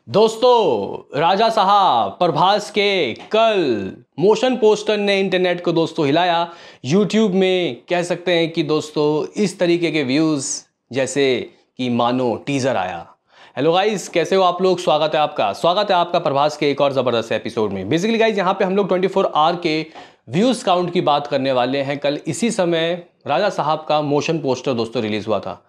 दोस्तों राजा साहब प्रभास के कल मोशन पोस्टर ने इंटरनेट को दोस्तों हिलाया। यूट्यूब में कह सकते हैं कि दोस्तों इस तरीके के व्यूज़ जैसे कि मानो टीज़र आया। हेलो गाइस, कैसे हो आप लोग। स्वागत है आपका प्रभास के एक और ज़बरदस्त एपिसोड में। बेसिकली गाइस यहाँ पे हम लोग 24 आवर के व्यूज़ काउंट की बात करने वाले हैं। कल इसी समय राजा साहब का मोशन पोस्टर दोस्तों रिलीज़ हुआ था।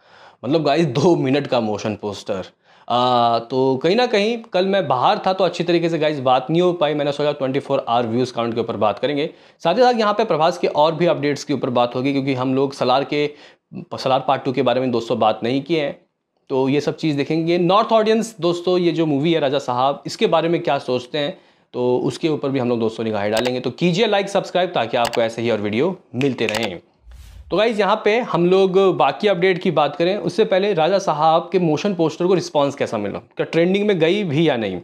मतलब गाइस 2 मिनट का मोशन पोस्टर। तो कहीं ना कहीं कल मैं बाहर था तो अच्छी तरीके से गाइस बात नहीं हो पाई। मैंने सोचा 24 आवर व्यूज़ काउंट के ऊपर बात करेंगे। साथ ही साथ यहाँ पे प्रभास के और भी अपडेट्स के ऊपर बात होगी, क्योंकि हम लोग सलार पार्ट 2 के बारे में दोस्तों बात नहीं किए हैं। तो ये सब चीज़ देखेंगे। नॉर्थ ऑडियंस दोस्तों ये जो मूवी है राजा साहब, इसके बारे में क्या सोचते हैं तो उसके ऊपर भी हम लोग दोस्तों निगाहें डालेंगे। तो कीजिए लाइक सब्सक्राइब ताकि आपको ऐसे ही और वीडियो मिलते रहें। तो गाइज़ यहाँ पे हम लोग बाकी अपडेट की बात करें उससे पहले राजा साहब के मोशन पोस्टर को रिस्पांस कैसा मिला, क्या ट्रेंडिंग में गई भी या नहीं।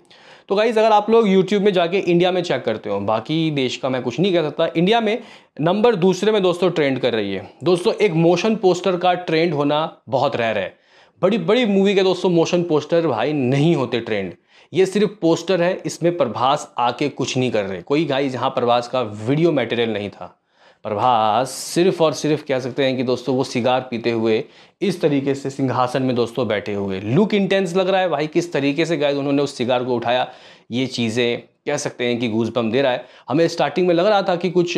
तो गाइज़ अगर आप लोग यूट्यूब में जाके इंडिया में चेक करते हो, बाकी देश का मैं कुछ नहीं कह सकता, इंडिया में नंबर दूसरे में दोस्तों ट्रेंड कर रही है। दोस्तों एक मोशन पोस्टर का ट्रेंड होना बहुत रेयर है। बड़ी बड़ी मूवी के दोस्तों मोशन पोस्टर भाई नहीं होते ट्रेंड। ये सिर्फ पोस्टर है, इसमें प्रभास आके कुछ नहीं कर रहे। कोई गाइस यहाँ प्रभास का वीडियो मटेरियल नहीं था। प्रभास सिर्फ और सिर्फ कह सकते हैं कि दोस्तों वो सिगार पीते हुए इस तरीके से सिंहासन में दोस्तों बैठे हुए, लुक इंटेंस लग रहा है भाई। किस तरीके से गाइस उन्होंने उस सिगार को उठाया, ये चीज़ें कह सकते हैं कि गूज़बम्प दे रहा है। हमें स्टार्टिंग में लग रहा था कि कुछ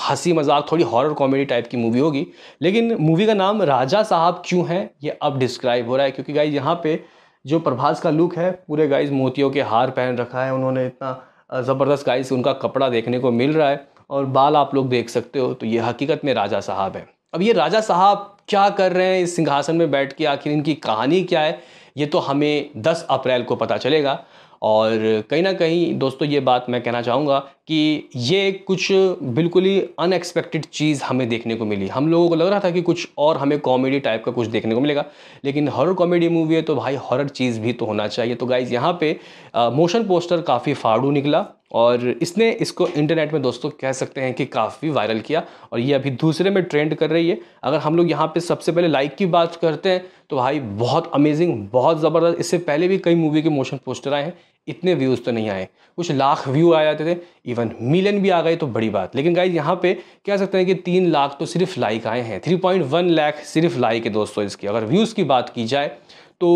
हंसी मजाक थोड़ी हॉरर कॉमेडी टाइप की मूवी होगी, लेकिन मूवी का नाम राजा साहब क्यों है ये अब डिस्क्राइब हो रहा है। क्योंकि गाइस यहाँ पे जो प्रभास का लुक है, पूरे गाइस मोतियों के हार पहन रखा है उन्होंने, इतना ज़बरदस्त गाइस उनका कपड़ा देखने को मिल रहा है और बाल आप लोग देख सकते हो। तो ये हकीकत में राजा साहब है। अब ये राजा साहब क्या कर रहे हैं इस सिंहासन में बैठ के, आखिर इनकी कहानी क्या है, ये तो हमें 10 अप्रैल को पता चलेगा। और कहीं ना कहीं दोस्तों ये बात मैं कहना चाहूँगा कि ये कुछ बिल्कुल ही अनएक्सपेक्टेड चीज़ हमें देखने को मिली। हम लोगों को लग रहा था कि कुछ और हमें कॉमेडी टाइप का कुछ देखने को मिलेगा, लेकिन हॉरर कॉमेडी मूवी है तो भाई हॉरर चीज़ भी तो होना चाहिए। तो गाइज़ यहाँ पे मोशन पोस्टर काफ़ी फाड़ू निकला और इसने इसको इंटरनेट में दोस्तों कह सकते हैं कि काफ़ी वायरल किया और ये अभी दूसरे में ट्रेंड कर रही है। अगर हम लोग यहाँ पे सबसे पहले लाइक की बात करते हैं तो भाई बहुत अमेजिंग, बहुत ज़बरदस्त। इससे पहले भी कई मूवी के मोशन पोस्टर आए हैं, इतने व्यूज़ तो नहीं आए। कुछ लाख व्यू आ जाते थे, इवन मिलियन भी आ गए तो बड़ी बात। लेकिन गाइज यहाँ पे कह सकते हैं कि 3 लाख तो सिर्फ लाइक आए हैं, 3.1 लाख सिर्फ लाइक है दोस्तों इसकी। अगर व्यूज़ की बात की जाए तो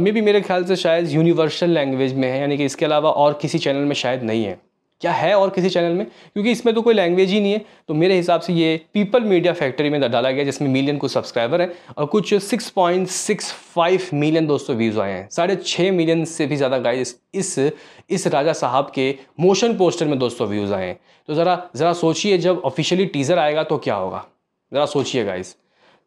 मे बी मेरे ख्याल से शायद यूनिवर्सल लैंग्वेज में है, यानी कि इसके अलावा और किसी चैनल में शायद नहीं है। क्या है और किसी चैनल में, क्योंकि इसमें तो कोई लैंग्वेज ही नहीं है। तो मेरे हिसाब से ये पीपल मीडिया फैक्ट्री में डाला गया, जिसमें मिलियन कुछ सब्सक्राइबर हैं और कुछ 6.65 मिलियन दोस्तों व्यूज़ आए हैं। 6.5 मिलियन से भी ज़्यादा गाइस इस राजा साहब के मोशन पोस्टर में दोस्तों व्यूज़ आए हैं। तो ज़रा सोचिए जब ऑफिशियली टीज़र आएगा तो क्या होगा, ज़रा सोचिए गाइस।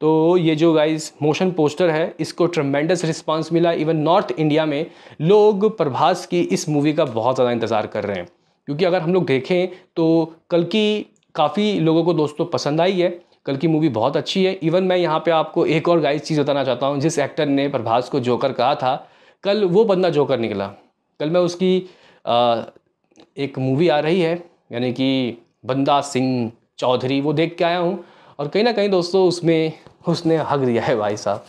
तो ये जो गाइस मोशन पोस्टर है इसको ट्रमेंडस रिस्पांस मिला। इवन नॉर्थ इंडिया में लोग प्रभास की इस मूवी का बहुत ज़्यादा इंतज़ार कर रहे हैं, क्योंकि अगर हम लोग देखें तो कल की काफ़ी लोगों को दोस्तों पसंद आई है। कल की मूवी बहुत अच्छी है। इवन मैं यहाँ पे आपको एक और गाइस चीज़ बताना चाहता हूँ, जिस एक्टर ने प्रभास को जोकर कहा था, कल वो बंदा जोकर निकला। कल मैं उसकी एक मूवी आ रही है, यानी कि बंदा सिंह चौधरी, वो देख के आया हूँ और कहीं ना कहीं दोस्तों उसमें उसने हक दिया है भाई साहब।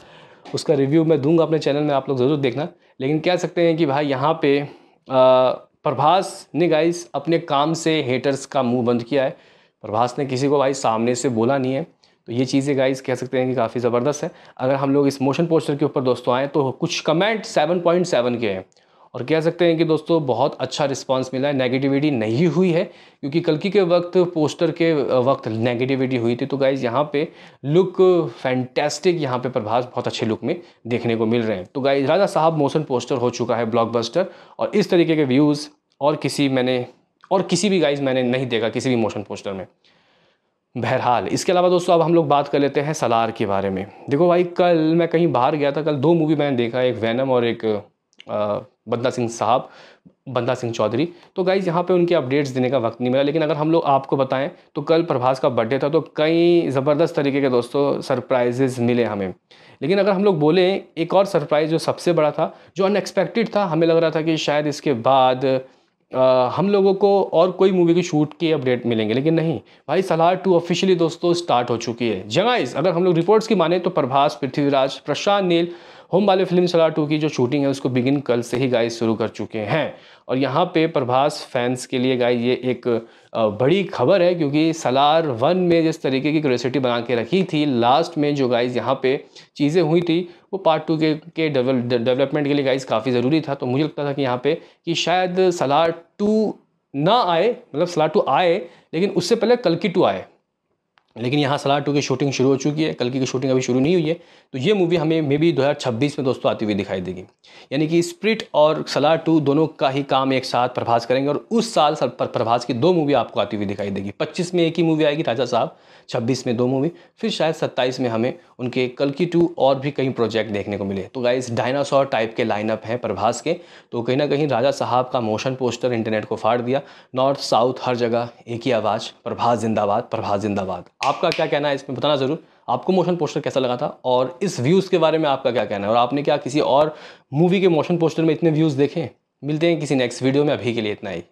उसका रिव्यू मैं दूंगा अपने चैनल में, आप लोग ज़रूर देखना। लेकिन कह सकते हैं कि भाई यहाँ पे प्रभास ने गाइस अपने काम से हेटर्स का मुंह बंद किया है। प्रभास ने किसी को भाई सामने से बोला नहीं है। तो ये चीज़ें गाइस कह सकते हैं कि काफ़ी ज़बरदस्त है। अगर हम लोग इस मोशन पोस्टर के ऊपर दोस्तों आएँ तो कुछ कमेंट 7.7 के हैं और कह सकते हैं कि दोस्तों बहुत अच्छा रिस्पांस मिला है। नेगेटिविटी नहीं हुई है, क्योंकि कल्कि के वक्त पोस्टर के वक्त नेगेटिविटी हुई थी। तो गाइज़ यहाँ पे लुक फैंटेस्टिक, यहाँ पे प्रभास बहुत अच्छे लुक में देखने को मिल रहे हैं। तो गाइज़ राजा साहब मोशन पोस्टर हो चुका है ब्लॉकबस्टर और इस तरीके के व्यूज़ और किसी भी गाइज़ मैंने नहीं देखा किसी भी मोशन पोस्टर में। बहरहाल इसके अलावा दोस्तों अब हम लोग बात कर लेते हैं सलार के बारे में। देखो भाई कल मैं कहीं बाहर गया था, कल 2 मूवी मैंने देखा, एक वैनम और एक बंदा सिंह चौधरी। तो गाइज़ यहाँ पे उनके अपडेट्स देने का वक्त नहीं मिला। लेकिन अगर हम लोग आपको बताएं तो कल प्रभास का बर्थडे था, तो कई ज़बरदस्त तरीके के दोस्तों सरप्राइजेज़ मिले हमें। लेकिन अगर हम लोग बोलें एक और सरप्राइज़ जो सबसे बड़ा था, जो अनएक्सपेक्टेड था, हमें लग रहा था कि शायद इसके बाद हम लोगों को और कोई मूवी की शूट के अपडेट मिलेंगे, लेकिन नहीं भाई। सलार 2 ऑफिशियली दोस्तों स्टार्ट हो चुकी है। गाइस अगर हम लोग रिपोर्ट्स की माने तो प्रभास, पृथ्वीराज, प्रशांत नील, होम बाले फिल्म सलार 2 की जो शूटिंग है उसको बिगिन कल से ही गाइस शुरू कर चुके हैं। और यहाँ पे प्रभास फैंस के लिए गाइस ये एक बड़ी खबर है, क्योंकि सलार 1 में जिस तरीके की क्यूरियोसिटी बना के रखी थी लास्ट में, जो गाइस यहाँ पे चीज़ें हुई थी वो पार्ट 2 के डेवलपमेंट के लिए गाइस काफ़ी ज़रूरी था। तो मुझे लगता था कि यहाँ पे कि शायद सलार 2 ना आए, मतलब सलार 2 आए लेकिन उससे पहले कल्कि 2 आए। लेकिन यहाँ सलार 2 की शूटिंग शुरू हो चुकी है, कल्कि की शूटिंग अभी शुरू नहीं हुई है। तो ये मूवी हमें मे बी 2026 में दोस्तों आती हुई दिखाई देगी। यानी कि स्प्रिट और सलार 2 दोनों का ही काम एक साथ प्रभास करेंगे, और उस साल प्रभास की 2 मूवी आपको आती हुई दिखाई देगी। 25 में एक ही मूवी आएगी राजा साहब, 26 में 2 मूवी, फिर शायद 27 में हमें उनके कल्कि 2 और भी कई प्रोजेक्ट देखने को मिले। तो गाइस डायनासोर टाइप के लाइनअप हैं प्रभास के। तो कहीं ना कहीं राजा साहब का मोशन पोस्टर इंटरनेट को फाड़ दिया। नॉर्थ साउथ हर जगह एक ही आवाज़, प्रभास जिंदाबाद, प्रभास जिंदाबाद। आपका क्या कहना है इसमें बताना ज़रूर। आपको मोशन पोस्टर कैसा लगा था और इस व्यूज़ के बारे में आपका क्या कहना है, और आपने क्या किसी और मूवी के मोशन पोस्टर में इतने व्यूज़ देखे? मिलते हैं किसी नेक्स्ट वीडियो में, अभी के लिए इतना ही।